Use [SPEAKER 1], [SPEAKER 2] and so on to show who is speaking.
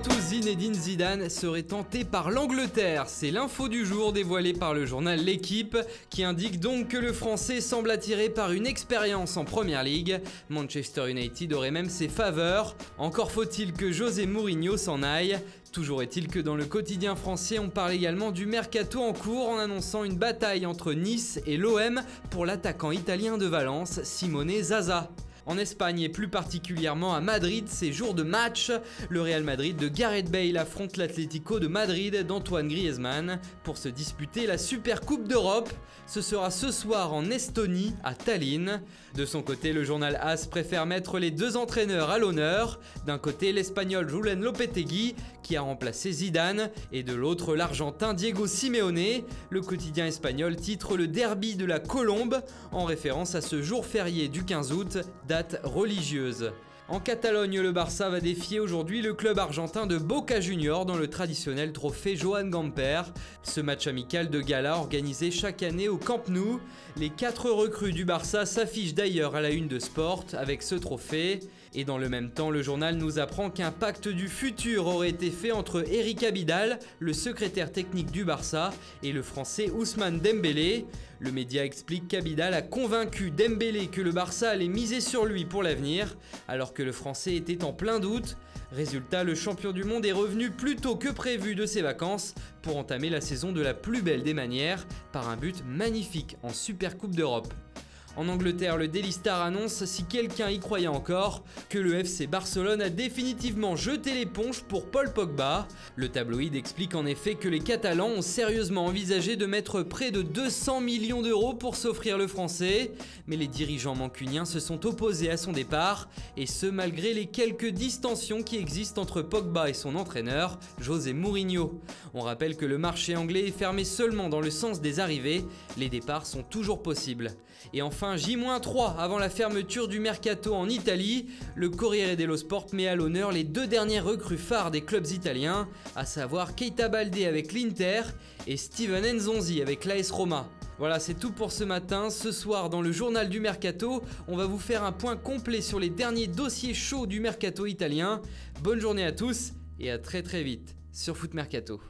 [SPEAKER 1] tous, Zinedine Zidane serait tenté par l'Angleterre. C'est l'info du jour dévoilée par le journal L'Équipe qui indique donc que le Français semble attiré par une expérience en Première Ligue. Manchester United aurait même ses faveurs. Encore faut-il que José Mourinho s'en aille. Toujours est-il que dans le quotidien français, on parle également du mercato en cours en annonçant une bataille entre Nice et l'OM pour l'attaquant italien de Valence, Simone Zaza. En Espagne et plus particulièrement à Madrid, c'est jour de match. Le Real Madrid de Gareth Bale affronte l'Atlético de Madrid d'Antoine Griezmann pour se disputer la Super Coupe d'Europe. Ce sera ce soir en Estonie, à Tallinn. De son côté, le journal AS préfère mettre les deux entraîneurs à l'honneur. D'un côté, l'Espagnol Julen Lopetegui qui a remplacé Zidane et de l'autre, l'Argentin Diego Simeone. Le quotidien espagnol titre le derby de la Colombe en référence à ce jour férié du 15 août, date religieuse. En Catalogne, le Barça va défier aujourd'hui le club argentin de Boca Juniors dans le traditionnel trophée Joan Gamper. Ce match amical de gala organisé chaque année au Camp Nou. Les 4 recrues du Barça s'affichent d'ailleurs à la une de Sport avec ce trophée. Et dans le même temps, le journal nous apprend qu'un pacte du futur aurait été fait entre Eric Abidal, le secrétaire technique du Barça, et le français Ousmane Dembélé. Le média explique qu'Abidal a convaincu Dembélé que le Barça allait miser sur lui pour l'avenir, alors que le français était en plein doute. Résultat, le champion du monde est revenu plus tôt que prévu de ses vacances pour entamer la saison de la plus belle des manières par un but magnifique en Super Coupe d'Europe. En Angleterre, le Daily Star annonce, si quelqu'un y croyait encore, que le FC Barcelone a définitivement jeté l'éponge pour Paul Pogba. Le tabloïd explique en effet que les Catalans ont sérieusement envisagé de mettre près de 200 millions d'euros pour s'offrir le français, mais les dirigeants mancuniens se sont opposés à son départ, et ce malgré les quelques distensions qui existent entre Pogba et son entraîneur, José Mourinho. On rappelle que le marché anglais est fermé seulement dans le sens des arrivées, les départs sont toujours possibles. Et enfin, J-3 avant la fermeture du mercato en Italie, le Corriere dello Sport met à l'honneur les 2 dernières recrues phares des clubs italiens, à savoir Keita Baldé avec l'Inter et Steven Nzonzi avec l'AS Roma. Voilà, c'est tout pour ce matin. Ce soir, dans le journal du Mercato, on va vous faire un point complet sur les derniers dossiers chauds du mercato italien. Bonne journée à tous et à très vite sur Foot Mercato.